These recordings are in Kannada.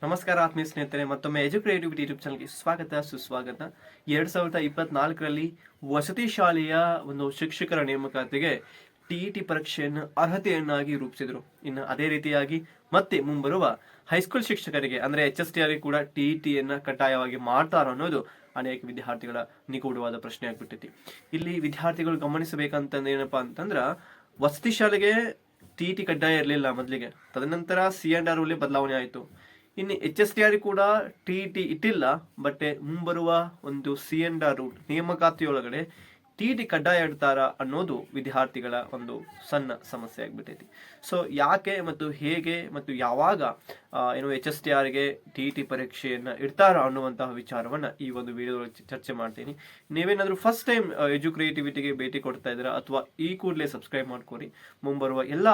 ನಮಸ್ಕಾರ ಆತ್ಮೀಯ ಸ್ನೇಹಿತರೆ, ಮತ್ತೊಮ್ಮೆ ಎಜುಕ್ರಿಯೇಟಿವಿಟಿ ಯೂಟ್ಯೂಬ್ ಚಾನಲ್ಗೆ ಸ್ವಾಗತ ಸುಸ್ವಾಗತ. 2024ರಲ್ಲಿ ವಸತಿ ಶಾಲೆಯ ಒಂದು ಶಿಕ್ಷಕರ ನೇಮಕಾತಿಗೆ ಟಿಇಟಿ ಪರೀಕ್ಷೆಯನ್ನು ಅರ್ಹತೆಯನ್ನಾಗಿ ರೂಪಿಸಿದರು. ಇನ್ನು ಅದೇ ರೀತಿಯಾಗಿ ಮತ್ತೆ ಮುಂಬರುವ ಹೈಸ್ಕೂಲ್ ಶಿಕ್ಷಕರಿಗೆ ಅಂದ್ರೆ HSTR ಕೂಡ ಟಿಇಟಿಯನ್ನ ಕಡ್ಡಾಯವಾಗಿ ಮಾಡ್ತಾರ ಅನ್ನೋದು ಅನೇಕ ವಿದ್ಯಾರ್ಥಿಗಳ ನಿಗೂಢವಾದ ಪ್ರಶ್ನೆ ಆಗ್ಬಿಟ್ಟೈತಿ. ಇಲ್ಲಿ ವಿದ್ಯಾರ್ಥಿಗಳು ಗಮನಿಸಬೇಕಂತಂದ್ರೆ ಏನಪ್ಪಾ ಅಂತಂದ್ರ, ವಸತಿ ಶಾಲೆಗೆ ಟಿಇಟಿ ಕಡ್ಡಾಯ ಇರಲಿಲ್ಲ ಮೊದಲಿಗೆ. ತದನಂತರ C&R ರೂಲ್ ಬದಲಾವಣೆ ಆಯಿತು. ಇನ್ನು HSTR ಕೂಡ ಟಿಇಟಿ ಇಟ್ಟಿಲ್ಲ, ಬಟ್ ಮುಂಬರುವ ಒಂದು C&R ರೂಲ್ ನೇಮಕಾತಿಯೊಳಗಡೆ ಟಿಇಟಿ ಕಡ್ಡಾಯ ಇಡ್ತಾರ ಅನ್ನೋದು ವಿದ್ಯಾರ್ಥಿಗಳ ಒಂದು ಸಣ್ಣ ಸಮಸ್ಯೆ ಆಗ್ಬಿಟ್ಟೈತಿ. ಸೊ ಯಾಕೆ ಮತ್ತು ಹೇಗೆ ಮತ್ತು ಯಾವಾಗ HSTRಗೆ ಟಿಇಟಿ ಪರೀಕ್ಷೆಯನ್ನ ಇಡ್ತಾರ ಅನ್ನುವಂತಹ ವಿಚಾರವನ್ನ ಈ ಒಂದು ವಿಡಿಯೋದಲ್ಲಿ ಚರ್ಚೆ ಮಾಡ್ತೀನಿ. ನೀವೇನಾದ್ರೂ ಫಸ್ಟ್ ಟೈಮ್ ಎಜುಕ್ರಿಯೇಟಿವಿಟಿಗೆ ಭೇಟಿ ಕೊಡ್ತಾ ಇದ್ದೀರಾ ಅಥವಾ ಈ ಕೂಡಲೇ ಸಬ್ಸ್ಕ್ರೈಬ್ ಮಾಡ್ಕೊರಿ. ಮುಂಬರುವ ಎಲ್ಲ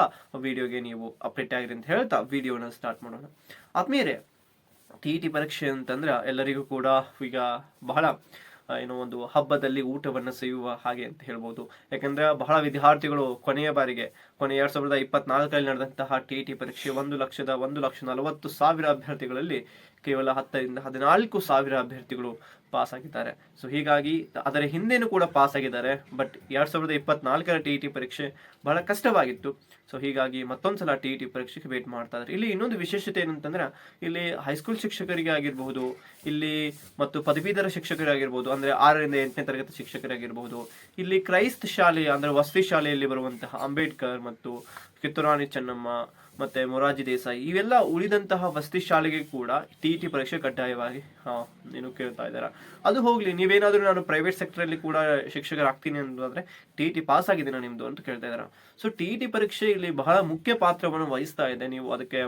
ವಿಡಿಯೋಗೆ ನೀವು ಅಪ್ಡೇಟ್ ಆಗಿರಿ ಅಂತ ಹೇಳ್ತಾ ವಿಡಿಯೋನ ಸ್ಟಾರ್ಟ್ ಮಾಡೋಣ. ಆದ್ಮೇಲೆ ಟಿಇಟಿ ಪರೀಕ್ಷೆ ಅಂತಂದ್ರೆ ಎಲ್ಲರಿಗೂ ಕೂಡ ಈಗ ಬಹಳ ಒಂದು ಹಬ್ಬದಲ್ಲಿ ಊಟವನ್ನು ಸೇಯುವ ಹಾಗೆ ಅಂತ ಹೇಳ್ಬೋದು. ಯಾಕಂದ್ರೆ ಬಹಳ ವಿದ್ಯಾರ್ಥಿಗಳು ಕೊನೆಯ 2024ರಲ್ಲಿ ನಡೆದಂತಹ ಟಿಇಟಿ ಪರೀಕ್ಷೆ 1,40,40,000 ಅಭ್ಯರ್ಥಿಗಳಲ್ಲಿ ಕೇವಲ 10ರಿಂದ 14,000 ಅಭ್ಯರ್ಥಿಗಳು ಪಾಸ್ ಆಗಿದ್ದಾರೆ. ಸೊ ಹೀಗಾಗಿ ಅದರ ಹಿಂದೆನೂ ಕೂಡ ಪಾಸ್ ಆಗಿದ್ದಾರೆ. ಬಟ್ 2024ರ ಟಿಇಟಿ ಪರೀಕ್ಷೆ ಬಹಳ ಕಷ್ಟವಾಗಿತ್ತು. ಸೊ ಹೀಗಾಗಿ ಮತ್ತೊಂದ್ಸಲ ಟಿಇಟಿ ಪರೀಕ್ಷೆಗೆ ವೇಟ್ ಮಾಡ್ತಾ ಇದ್ದಾರೆ. ಇಲ್ಲಿ ಇನ್ನೊಂದು ವಿಶೇಷತೆ ಏನಂತಂದ್ರೆ, ಇಲ್ಲಿ ಹೈಸ್ಕೂಲ್ ಶಿಕ್ಷಕರಿಗೆ ಆಗಿರ್ಬಹುದು, ಇಲ್ಲಿ ಮತ್ತು ಪದವೀಧರ ಶಿಕ್ಷಕರಾಗಿರ್ಬಹುದು, ಅಂದ್ರೆ 6ರಿಂದ 8ನೇ ತರಗತಿ ಶಿಕ್ಷಕರಾಗಿರ್ಬಹುದು, ಇಲ್ಲಿ ಕ್ರೈಸ್ತ ಶಾಲೆಯ ಅಂದ್ರೆ ವಸತಿ ಶಾಲೆಯಲ್ಲಿ ಬರುವಂತಹ ಅಂಬೇಡ್ಕರ್ ಮತ್ತು ಕಿತ್ತೂರಾಣಿ ಚೆನ್ನಮ್ಮ ಮತ್ತೆ ಮೊರಾರ್ಜಿ ದೇಸಾಯಿ ಇವೆಲ್ಲ ಉಳಿದಂತಹ ವಸತಿ ಶಾಲೆಗೆ ಕೂಡ ಟಿಇಟಿ ಪರೀಕ್ಷೆ ಕಡ್ಡಾಯವಾಗಿ ಕೇಳ್ತಾ ಇದ್ದಾರೆ. ಅದು ಹೋಗ್ಲಿ, ನೀವೇನಾದ್ರೂ ನಾನು ಪ್ರೈವೇಟ್ ಸೆಕ್ಟರ್ ಅಲ್ಲಿ ಕೂಡ ಶಿಕ್ಷಕರಾಗ್ತೀನಿ ಅಂತಂದ್ರೆ ಟಿಇಟಿ ಪಾಸ್ ಆಗಿದ್ದೀನ ನಿಮ್ದು ಅಂತ ಕೇಳ್ತಾ ಇದಾರೆ. ಸೊ ಟಿಇಟಿ ಪರೀಕ್ಷೆ ಇಲ್ಲಿ ಬಹಳ ಮುಖ್ಯ ಪಾತ್ರವನ್ನು ವಹಿಸ್ತಾ ಇದೆ. ನೀವು ಅದಕ್ಕೆ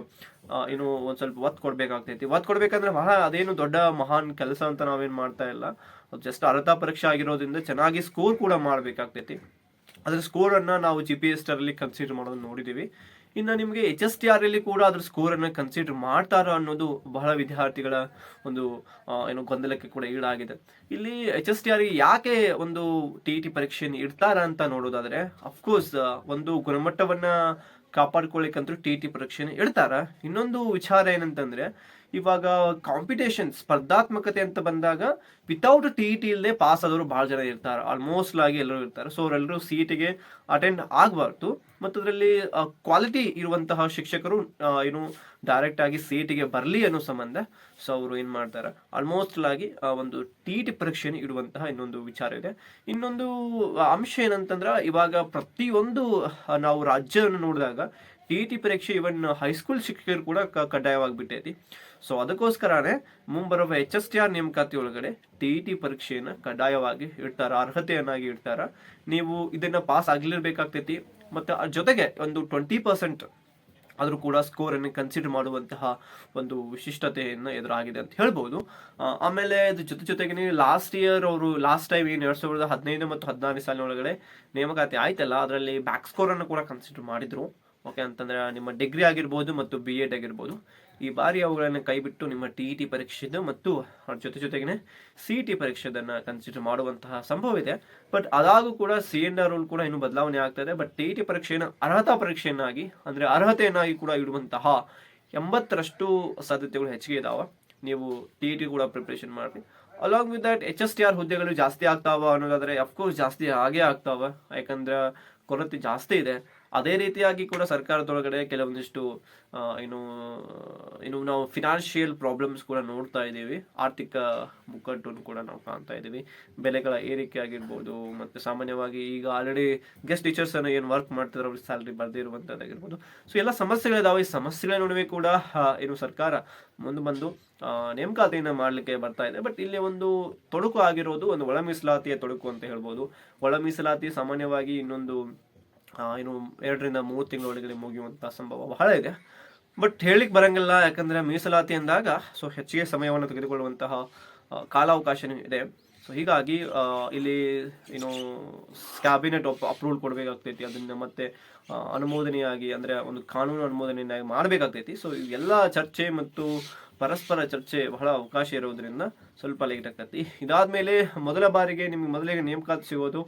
ಒಂದ್ ಸ್ವಲ್ಪ ಒತ್ತು ಕೊಡ್ಬೇಕಾಗ್ತೈತಿ. ಒತ್ತು ಕೊಡ್ಬೇಕಂದ್ರೆ ಬಹಳ ಅದೇನು ದೊಡ್ಡ ಮಹಾನ್ ಕೆಲಸ ಅಂತ ನಾವೇನ್ ಮಾಡ್ತಾ ಇಲ್ಲ. ಜಸ್ಟ್ ಅರ್ಹತಾ ಪರೀಕ್ಷೆ ಆಗಿರೋದ್ರಿಂದ ಚೆನ್ನಾಗಿ ಸ್ಕೋರ್ ಕೂಡ ಮಾಡ್ಬೇಕಾಗ್ತೈತಿ. ಅದ್ರ ಸ್ಕೋರ್ ಅನ್ನ ನಾವು GPSR ಅಲ್ಲಿ ಕನ್ಸಿಡರ್ ಮಾಡೋದನ್ನ ನೋಡಿದೀವಿ. ಇನ್ನು ನಿಮಗೆ HSTR ಅಲ್ಲಿ ಕೂಡ ಅದ್ರ ಸ್ಕೋರ್ ಅನ್ನ ಕನ್ಸಿಡರ್ ಮಾಡ್ತಾರ ಅನ್ನೋದು ಬಹಳ ವಿದ್ಯಾರ್ಥಿಗಳ ಒಂದು ಗೊಂದಲಕ್ಕೆ ಕೂಡ ಈಡಾಗಿದೆ. ಇಲ್ಲಿ HSTR ಯಾಕೆ ಒಂದು ಟಿಇಟಿ ಪರೀಕ್ಷೆಯನ್ನು ಇಡ್ತಾರ ಅಂತ ನೋಡೋದಾದ್ರೆ, ಅಫ್ಕೋರ್ಸ್ ಒಂದು ಗುಣಮಟ್ಟವನ್ನ ಕಾಪಾಡ್ಕೊಳ್ಳಿಕ್ಕಂತೂ ಟಿಇಟಿ ಪರೀಕ್ಷೆನ ಇಡ್ತಾರ. ಇನ್ನೊಂದು ವಿಚಾರ ಏನಂತಂದ್ರೆ, ಇವಾಗ ಕಾಂಪಿಟೇಷನ್ ಸ್ಪರ್ಧಾತ್ಮಕತೆ ಅಂತ ಬಂದಾಗ ವಿತೌಟ್ ಟಿಇಟಿ ಇಲ್ಲದೆ ಪಾಸ್ ಆದವರು ಬಹಳ ಜನ ಇರ್ತಾರೆ. ಆಲ್ಮೋಸ್ಟ್ ಆಗಿ ಎಲ್ಲರೂ ಇರ್ತಾರೆ. ಸೊ ಅವರೆಲ್ಲರೂ ಸಿಇಟಿಗೆ ಅಟೆಂಡ್ ಆಗಬಾರ್ದು. ಮತ್ತು ಅದರಲ್ಲಿ ಕ್ವಾಲಿಟಿ ಇರುವಂತಹ ಶಿಕ್ಷಕರು ಡೈರೆಕ್ಟ್ ಆಗಿ ಸಿಇಟಿಗೆ ಬರಲಿ ಅನ್ನೋ ಸಂಬಂಧ ಸೊ ಅವರು ಏನ್ ಮಾಡ್ತಾರೆ, ಆಲ್ಮೋಸ್ಟ್ ಆಗಿ ಒಂದು ಟಿಇಟಿ ಪರೀಕ್ಷೆಯನ್ನು ಇಡುವಂತಹ ಇನ್ನೊಂದು ವಿಚಾರ ಇದೆ. ಇನ್ನೊಂದು ಅಂಶ ಏನಂತಂದ್ರ, ಇವಾಗ ಪ್ರತಿಯೊಂದು ನಾವು ರಾಜ್ಯವನ್ನು ನೋಡಿದಾಗ ಟಿಇಟಿ ಪರೀಕ್ಷೆ ಇವನ್ ಹೈಸ್ಕೂಲ್ ಶಿಕ್ಷಕರು ಕೂಡ ಕಡ್ಡಾಯವಾಗಿಬಿಟ್ಟೈತಿ. ಸೊ ಅದಕ್ಕೋಸ್ಕರನೇ ಮುಂಬರುವ HSTR ನೇಮಕಾತಿ ಒಳಗಡೆ ಟಿಇಟಿ ಪರೀಕ್ಷೆಯನ್ನ ಕಡ್ಡಾಯವಾಗಿ ಇಡ್ತಾರ, ಅರ್ಹತೆಯನ್ನಾಗಿ ಇಡ್ತಾರ. ನೀವು ಇದನ್ನ ಪಾಸ್ ಆಗ್ಲಿರ್ಬೇಕಾಗ್ತೈತಿ. ಮತ್ತೆ ಜೊತೆಗೆ ಒಂದು 20% ಆದ್ರೂ ಕೂಡ ಸ್ಕೋರ್ ಅನ್ನು ಕನ್ಸಿಡರ್ ಮಾಡುವಂತಹ ಒಂದು ವಿಶಿಷ್ಟತೆಯನ್ನ ಎದುರಾಗಿದೆ ಅಂತ ಹೇಳ್ಬಹುದು. ಆಮೇಲೆ ಇದ್ರ ಜೊತೆಗೆ ಲಾಸ್ಟ್ ಟೈಮ್ 2015 ಮತ್ತು 16 ಸಾಲಿನ ಒಳಗಡೆ ನೇಮಕಾತಿ ಆಯ್ತಲ್ಲ, ಅದರಲ್ಲಿ ಬ್ಯಾಕ್ ಸ್ಕೋರ್ ಅನ್ನು ಕೂಡ ಕನ್ಸಿಡರ್ ಮಾಡಿದ್ರು. ಓಕೆ ಅಂತಂದ್ರೆ ನಿಮ್ಮ ಡಿಗ್ರಿ ಆಗಿರ್ಬೋದು ಮತ್ತು BEd ಆಗಿರ್ಬೋದು, ಈ ಬಾರಿ ಅವುಗಳನ್ನು ಕೈಬಿಟ್ಟು ನಿಮ್ಮ ಟಿಇಟಿ ಪರೀಕ್ಷೆದು ಮತ್ತು ಜೊತೆಗೆ ಸಿಇಟಿ ಪರೀಕ್ಷೆದನ್ನ ಕನ್ಸಿಡರ್ ಮಾಡುವಂತಹ ಸಂಭವ ಇದೆ. ಬಟ್ ಅದಾಗೂ ಕೂಡ C&R ರೂಲ್ ಕೂಡ ಇನ್ನು ಬದಲಾವಣೆ ಆಗ್ತಾ ಇದೆ. ಬಟ್ ಟಿಇಟಿ ಪರೀಕ್ಷೆಯನ್ನು ಅರ್ಹತಾ ಪರೀಕ್ಷೆಯನ್ನಾಗಿ ಅಂದ್ರೆ ಅರ್ಹತೆಯನ್ನಾಗಿ ಕೂಡ ಇಡುವಂತಹ 80% ಸಾಧ್ಯತೆಗಳು ಹೆಚ್ಚಿಗೆ ಇದಾವ. ನೀವು ಟಿಇಟಿ ಕೂಡ ಪ್ರಿಪರೇಷನ್ ಮಾಡಿ. ಅಲಾಂಗ್ ವಿತ್ ದಟ್ HSTR ಹುದ್ದೆಗಳು ಜಾಸ್ತಿ ಆಗ್ತಾವ ಅನ್ನೋದಾದ್ರೆ ಅಫ್ಕೋರ್ಸ್ ಜಾಸ್ತಿ ಆಗೇ ಆಗ್ತಾವ. ಯಾಕಂದ್ರೆ ಕೊರತೆ ಜಾಸ್ತಿ ಇದೆ. ಅದೇ ರೀತಿಯಾಗಿ ಕೂಡ ಸರ್ಕಾರದೊಳಗಡೆ ಕೆಲವೊಂದಿಷ್ಟು ನಾವು ಫಿನಾನ್ಷಿಯಲ್ ಪ್ರಾಬ್ಲಮ್ಸ್ ಕೂಡ ನೋಡ್ತಾ ಇದ್ದೀವಿ. ಆರ್ಥಿಕ ಮುಗ್ಗಟ್ಟನ್ನು ಕೂಡ ನಾವು ಕಾಣ್ತಾ ಇದ್ದೀವಿ. ಬೆಲೆಗಳ ಏರಿಕೆ ಆಗಿರ್ಬೋದು, ಮತ್ತೆ ಸಾಮಾನ್ಯವಾಗಿ ಈಗ ಆಲ್ರೆಡಿ ಗೆಸ್ಟ್ ಟೀಚರ್ಸ್ ಅನ್ನು ಏನು ವರ್ಕ್ ಮಾಡ್ತಿದ್ರೆ ಅವ್ರಿಗೆ ಸ್ಯಾಲರಿ ಬರ್ದೇ ಇರುವಂತದ್ದಾಗಿರ್ಬೋದು. ಸೊ ಎಲ್ಲ ಸಮಸ್ಯೆಗಳಿದಾವೆ. ಈ ಸಮಸ್ಯೆಗಳ ನಡುವೆ ಕೂಡ ಸರ್ಕಾರ ಮುಂದೆ ಬಂದು ನೇಮಕಾತಿಯನ್ನು ಮಾಡ್ಲಿಕ್ಕೆ ಬರ್ತಾ ಇದೆ. ಬಟ್ ಇಲ್ಲಿ ಒಂದು ತೊಡಕು ಆಗಿರೋದು ಒಂದು ಒಳ ಮೀಸಲಾತಿಯ ತೊಡಕು ಅಂತ ಹೇಳ್ಬೋದು. ಒಳ ಮೀಸಲಾತಿ ಸಾಮಾನ್ಯವಾಗಿ ಇನ್ನೊಂದು 2ರಿಂದ 3 ತಿಂಗಳೊಳಗೆ ಮುಗಿಯುವಂತಹ ಸಂಭವ ಬಹಳ ಇದೆ. ಬಟ್ ಹೇಳಿಕ್ ಬರಂಗಿಲ್ಲ. ಯಾಕಂದ್ರೆ ಮೀಸಲಾತಿ ಅಂದಾಗ ಸೊ ಹೆಚ್ಚಿಗೆ ಸಮಯವನ್ನು ತೆಗೆದುಕೊಳ್ಳುವಂತಹ ಕಾಲಾವಕಾಶನೂ ಇದೆ. ಸೊ ಹೀಗಾಗಿ ಇಲ್ಲಿ ಏನು ಕ್ಯಾಬಿನೆಟ್ ಅಪ್ರೂವಲ್ ಕೊಡಬೇಕಾಗ್ತೈತಿ, ಅದನ್ನ ಮತ್ತೆ ಅನುಮೋದನೆಯಾಗಿ ಅಂದರೆ ಒಂದು ಕಾನೂನು ಅನುಮೋದನೆಯಾಗಿ ಮಾಡಬೇಕಾಗ್ತೈತಿ. ಸೊ ಇವೆಲ್ಲ ಚರ್ಚೆ ಮತ್ತು ಪರಸ್ಪರ ಚರ್ಚೆ ಬಹಳ ಅವಕಾಶ ಇರೋದ್ರಿಂದ ಸ್ವಲ್ಪ ಲೇಟ್ ಆಗ್ತೈತಿ. ಇದಾದ್ಮೇಲೆ ಮೊದಲ ಬಾರಿಗೆ ನಿಮ್ಗೆ ಮೊದಲಿಗೆ ನೇಮಕಾತಿ ಸಿಗೋದು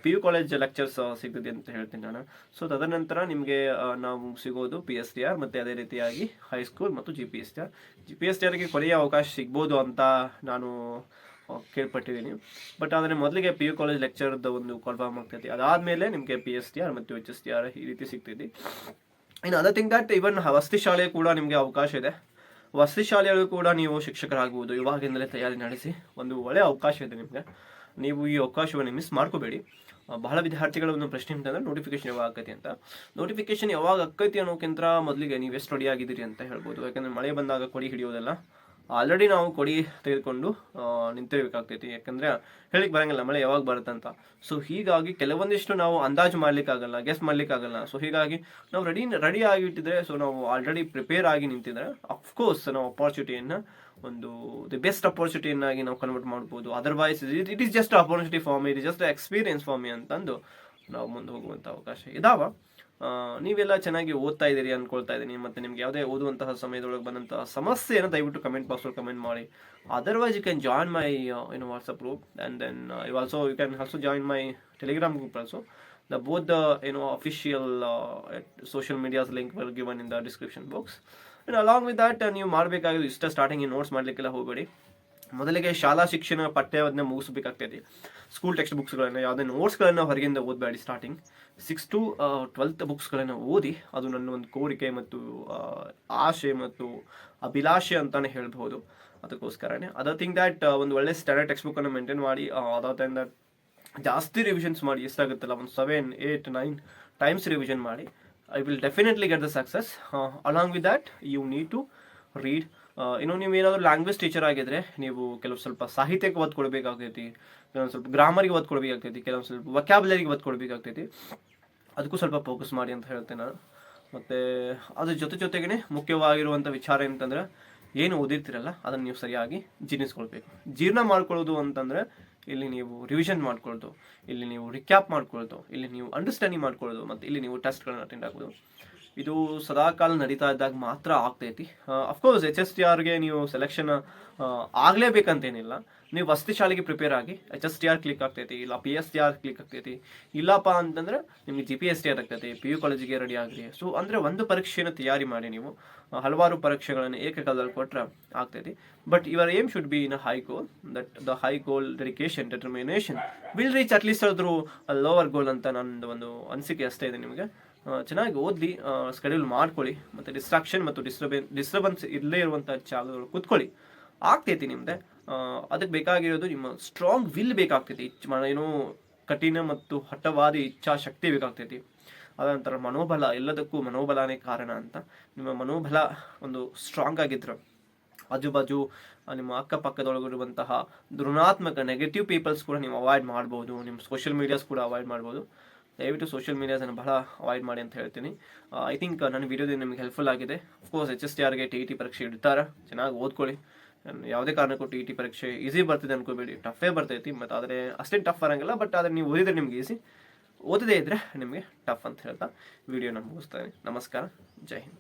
PU ಕಾಲೇಜ್ ಲೆಕ್ಚರ್ಸ್ ಸಿಗುತ್ತೆ ಅಂತ ಹೇಳ್ತೀನಿ ನಾನು. ಸೊ ತದನಂತರ ನಿಮಗೆ ನಾವು ಸಿಗೋದು PSTR ಮತ್ತು ಅದೇ ರೀತಿಯಾಗಿ ಹೈಸ್ಕೂಲ್ ಮತ್ತು GPSTRಗೆ ಕೊನೆಯ ಅವಕಾಶ ಸಿಗ್ಬೋದು ಅಂತ ನಾನು ಕೇಳ್ಪಟ್ಟಿದ್ದೀನಿ. ಬಟ್ ಆದರೆ ಮೊದಲಿಗೆ PU ಕಾಲೇಜ್ ಲೆಕ್ಚರ್ದ ಒಂದು ಕನ್ಫರ್ಮ್ ಆಗ್ತೈತಿ. ಅದಾದಮೇಲೆ ನಿಮಗೆ PSTR ಮತ್ತು HSTR ಈ ರೀತಿ ಸಿಗ್ತೈತಿ. ಇನ್ನು ಅದರ್ ಥಿಂಗ್ ದಟ್ ಇವನ್ ವಸತಿ ಶಾಲೆ ಕೂಡ ನಿಮಗೆ ಅವಕಾಶ ಇದೆ. ವಸತಿ ಶಾಲೆಗಳು ಕೂಡ ನೀವು ಶಿಕ್ಷಕರಾಗುವುದು ಇವಾಗಿಂದಲೇ ತಯಾರಿ ನಡೆಸಿ, ಒಂದು ಒಳ್ಳೆಯ ಅವಕಾಶ ಇದೆ ನಿಮಗೆ. ನೀವು ಈ ಅವಕಾಶವನ್ನು ಮಿಸ್ ಮಾಡ್ಕೋಬೇಡಿ. ಬಹಳ ವಿದ್ಯಾರ್ಥಿಗಳ ಒಂದು ಪ್ರಶ್ನೆ ಅಂತಂದ್ರೆ ನೋಟಿಫಿಕೇಶನ್ ಯಾವಾಗ ಆಕೈತಿ ಅಂತ. ನೋಟಿಫಿಕೇಶನ್ ಯಾವಾಗ ಆಕೈತಿ ಅನ್ನೋಕ್ಕಿಂತ ಮೊದಲಿಗೆ ನೀವು ಎಷ್ಟು ರೆಡಿ ಆಗಿದ್ದೀರಿ ಅಂತ ಹೇಳ್ಬೋದು. ಯಾಕಂದರೆ ಮಳೆ ಬಂದಾಗ ಕೊಡಿ ಹಿಡಿಯೋದಲ್ಲ, ಆಲ್ರೆಡಿ ನಾವು ಕೊಡಿ ತೆಗೆದುಕೊಂಡು ನಿಂತಿರಬೇಕಾಗ್ತೈತಿ. ಯಾಕಂದರೆ ಹೇಳಿಕ್ಕೆ ಬರೋಂಗಿಲ್ಲ ಮಳೆ ಯಾವಾಗ ಬರುತ್ತೆ ಅಂತ. ಸೊ ಹೀಗಾಗಿ ಕೆಲವೊಂದಿಷ್ಟು ನಾವು ಅಂದಾಜು ಮಾಡ್ಲಿಕ್ಕಾಗಲ್ಲ, ಗೆಸ್ ಮಾಡ್ಲಿಕ್ಕಾಗಲ್ಲ. ಸೊ ಹೀಗಾಗಿ ನಾವು ರೆಡಿ ಆಗಿಟ್ಟಿದ್ರೆ, ಸೊ ನಾವು ಆಲ್ರೆಡಿ ಪ್ರಿಪೇರ್ ಆಗಿ ನಿಂತಿದ್ರೆ ಅಫ್ಕೋರ್ಸ್ ನಾವು ಅಪಾರ್ಚುನಿಟಿಯನ್ನು ಒಂದು ದಿ ಬೆಸ್ಟ್ ಅಪಾರ್ಚುನಿಟಿಯನ್ನಾಗಿ ನಾವು ಕನ್ವರ್ಟ್ ಮಾಡ್ಬೋದು. Otherwise it is just opportunity for me, it is just experience for me ಅಂತಂದು ನಾವು ಮುಂದೆ ಹೋಗುವಂಥ ಅವಕಾಶ ಇದಾವ. ನೀವೆಲ್ಲ ಚೆನ್ನಾಗಿ ಓದ್ತಾ ಇದ್ದೀರಿ ಅಂದ್ಕೊಳ್ತಾ ಇದ್ದೀನಿ. ಮತ್ತು ನಿಮ್ಗೆ ಯಾವುದೇ ಓದುವಂತಹ ಸಮಯದೊಳಗೆ ಬಂದಂತಹ ಸಮಸ್ಯೆಯನ್ನು ದಯವಿಟ್ಟು ಕಮೆಂಟ್ ಬಾಕ್ಸಲ್ಲಿ ಕಮೆಂಟ್ ಮಾಡಿ. Otherwise you can join my WhatsApp group and then you can also join my Telegram group also. both the official social medias link will given in the description box. And along with that ನೀವು ಮಾಡಬೇಕಾಗಿದ್ದು ಇಷ್ಟ, ಸ್ಟಾರ್ಟಿಂಗ್ ನೋಟ್ಸ್ ಮಾಡಲಿಕ್ಕೆಲ್ಲ ಹೋಗಬೇಡಿ. ಮೊದಲಿಗೆ ಶಾಲಾ ಶಿಕ್ಷಣ ಪಠ್ಯವನ್ನು ಮುಗಿಸಬೇಕಾಗ್ತೈತಿ. ಸ್ಕೂಲ್ ಟೆಕ್ಸ್ಟ್ ಬುಕ್ಸ್ಗಳನ್ನು, ಯಾವುದೇ ನೋಟ್ಸ್ಗಳನ್ನು ಹೊರಗಿಂದ ಓದಬೇಡಿ. ಸ್ಟಾರ್ಟಿಂಗ್ 6 to 12th ಬುಕ್ಸ್ಗಳನ್ನು ಓದಿ. ಅದು ನನ್ನ ಒಂದು ಕೋರಿಕೆ ಮತ್ತು ಆಶೆ ಮತ್ತು ಅಭಿಲಾಷೆ ಅಂತಲೇ ಹೇಳ್ಬೋದು. ಅದಕ್ಕೋಸ್ಕರನೇ ಅದರ್ ಥಿಂಗ್ ದ್ಯಾಟ್ ಒಂದು ಒಳ್ಳೆ ಸ್ಟ್ಯಾಂಡರ್ಡ್ ಟೆಕ್ಸ್ಟ್ ಬುಕ್ಕನ್ನು ಮೇಂಟೈನ್ ಮಾಡಿ. ಅದರ್ ಥಿಂಗ್ ದ್ಯಾಟ್ ಜಾಸ್ತಿ ರಿವಿಷನ್ಸ್ ಮಾಡಿ. ಎಷ್ಟಾಗುತ್ತಲ್ಲ ಒಂದು 7, 8, 9 ಟೈಮ್ಸ್ ರಿವಿಷನ್ ಮಾಡಿ. I will definitely get the success. Along with that you need to read. ಇನ್ನು ನೀವು ಏನಾದರೂ ಲ್ಯಾಂಗ್ವೇಜ್ ಟೀಚರ್ ಆಗಿದ್ರೆ ನೀವು ಕೆಲವು ಸ್ವಲ್ಪ ಸಾಹಿತ್ಯಕ್ಕೆ ಒತ್ತು ಕೊಡಬೇಕಾಗ್ತೈತಿ, ಕೆಲವೊಂದು ಸ್ವಲ್ಪ ಗ್ರಾಮರಿಗೆ ಒತ್ತು ಕೊಡಬೇಕಾಗ್ತೈತಿ, ಕೆಲವೊಂದು ಸ್ವಲ್ಪ ವೊಕ್ಯಾಬುಲರಿಗೆ ಒತ್ತು ಕೊಡಬೇಕಾಗ್ತೈತಿ. ಅದಕ್ಕೂ ಸ್ವಲ್ಪ ಫೋಕಸ್ ಮಾಡಿ ಅಂತ ಹೇಳ್ತೇನೆ ನಾನು. ಮತ್ತು ಅದ್ರ ಜೊತೆಗೇ ಮುಖ್ಯವಾಗಿರುವಂಥ ವಿಚಾರ ಅಂತಂದರೆ, ಏನು ಓದಿರ್ತೀರಲ್ಲ ಅದನ್ನು ನೀವು ಸರಿಯಾಗಿ ಜೀರ್ಣಿಸ್ಕೊಳ್ಬೇಕು. ಜೀರ್ಣ ಮಾಡ್ಕೊಳ್ಳೋದು ಅಂತಂದರೆ ಇಲ್ಲಿ ನೀವು ರಿವಿಷನ್ ಮಾಡ್ಕೊಳ್ಳೋದು, ಇಲ್ಲಿ ನೀವು ರಿಕ್ಯಾಪ್ ಮಾಡ್ಕೊಳ್ಳೋದು, ಇಲ್ಲಿ ನೀವು ಅಂಡರ್ಸ್ಟ್ಯಾಂಡಿಂಗ್ ಮಾಡ್ಕೊಳ್ಳೋದು, ಮತ್ತು ಇಲ್ಲಿ ನೀವು ಟೆಸ್ಟ್ಗಳನ್ನ ಅಟೆಂಡ್ ಆಗೋದು. ಇದು ಸದಾಕಾಲ ನಡೀತಾ ಇದ್ದಾಗ ಮಾತ್ರ ಆಗ್ತೈತಿ. ಅಫ್ಕೋರ್ಸ್ HSTRಗೆ ನೀವು ಸೆಲೆಕ್ಷನ್ ಆಗಲೇಬೇಕಂತೇನಿಲ್ಲ. ನೀವು ವಸತಿ ಶಾಲೆಗೆ ಪ್ರಿಪೇರ್ ಆಗಿ HSTR ಕ್ಲಿಕ್ ಆಗ್ತೈತಿ, ಇಲ್ಲ PSTR ಕ್ಲಿಕ್ ಆಗ್ತೈತಿ. ಇಲ್ಲಪ್ಪ ಅಂತಂದ್ರೆ ನಿಮಗೆ GPSTR ಆಗ್ತೈತಿ. PU ಕಾಲೇಜಿಗೆ ರೆಡಿ ಆಗ್ರಿ. ಸೊ ಅಂದರೆ ಒಂದು ಪರೀಕ್ಷೆಯನ್ನು ತಯಾರಿ ಮಾಡಿ. ನೀವು ಹಲವಾರು ಪರೀಕ್ಷೆಗಳನ್ನು ಏಕಕಾಲದಲ್ಲಿ ಕೊಟ್ಟರೆ ಆಗ್ತೈತಿ. But your aim should be in a high goal. That the high goal dedication determination will reach at least ಆದ್ರೂ ಲೋವರ್ ಗೋಲ್ ಅಂತ ನನ್ನ ಒಂದು ಅನಿಸಿಕೆ ಅಷ್ಟೇ ಇದೆ ನಿಮಗೆ. ಚೆನ್ನಾಗಿ ಓದಿ, ಸ್ಕೆಡ್ಯೂಲ್ ಮಾಡ್ಕೊಳ್ಳಿ, ಮತ್ತು ಡಿಸ್ಟ್ರಾಕ್ಷನ್ ಮತ್ತು ಡಿಸ್ಟರ್ಬೆನ್ಸ್ ಇಲ್ಲೇ ಇರುವಂಥ ಜಾಗಗಳು ಕೂತ್ಕೊಳ್ಳಿ, ಆಗ್ತೈತಿ ನಿಮ್ಮದೇ. ಅದಕ್ಕೆ ಬೇಕಾಗಿರೋದು ನಿಮ್ಮ ಸ್ಟ್ರಾಂಗ್ ವಿಲ್ ಬೇಕಾಗ್ತೈತಿ. ಏನೋ ಕಠಿಣ ಮತ್ತು ಹಠವಾದಿ ಇಚ್ಛಾಶಕ್ತಿ ಬೇಕಾಗ್ತೈತಿ. ಅದಂತರ ಮನೋಬಲ, ಎಲ್ಲದಕ್ಕೂ ಮನೋಬಲನೇ ಕಾರಣ ಅಂತ. ನಿಮ್ಮ ಮನೋಬಲ ಒಂದು ಸ್ಟ್ರಾಂಗ್ ಆಗಿದ್ರೆ ಆಜುಬಾಜು ನಿಮ್ಮ ಅಕ್ಕಪಕ್ಕದೊಳಗಿರುವಂತಹ ಋಣಾತ್ಮಕ ನೆಗೆಟಿವ್ ಪೀಪಲ್ಸ್ ಕೂಡ ನೀವು ಅವಾಯ್ಡ್ ಮಾಡ್ಬೋದು. ನಿಮ್ಮ ಸೋಷಿಯಲ್ ಮೀಡಿಯಾಸ್ ಕೂಡ ಅವಾಯ್ಡ್ ಮಾಡ್ಬೋದು. ದಯವಿಟ್ಟು ಸೋಷಿಯಲ್ ಮೀಡಿಯಾಸನ್ನು ಬಹಳ ಅವಾಯ್ಡ್ ಮಾಡಿ ಅಂತ ಹೇಳ್ತೀನಿ. ಐ ಥಿಂಕ್ ನನ್ನ ವಿಡಿಯೋದಿಂದ ನಿಮಗೆ ಹೆಲ್ಪ್ಫುಲ್ ಆಗಿದೆ. ಅಫ್ಕೋರ್ಸ್ HSTRಗೆ TET ಪರೀಕ್ಷೆ ಇಡ್ತಾರೆ, ಚೆನ್ನಾಗಿ ಓದ್ಕೊಳ್ಳಿ. ಯಾವುದೇ ಕಾರಣಕ್ಕೂ TET ಪರೀಕ್ಷೆ ಈಸಿ ಬರ್ತಿದೆ ಅನ್ಕೋಬೇಡಿ, ಟಫೇ ಬರ್ತೈತಿ. ಮತ್ತು ಆದರೆ ಅಷ್ಟೇನು ಟಫ್ ಬರೋಂಗಿಲ್ಲ. ಬಟ್ ಆದರೆ ನೀವು ಓದಿದ್ರೆ ನಿಮ್ಗೆ ಈಸಿ, ಓದದೇ ಇದ್ದರೆ ನಿಮಗೆ ಟಫ್ ಅಂತ ಹೇಳ್ತಾ ವಿಡಿಯೋನ ಮುಗಿಸ್ತಾನೆ. ನಮಸ್ಕಾರ, ಜೈ ಹಿಂದ್.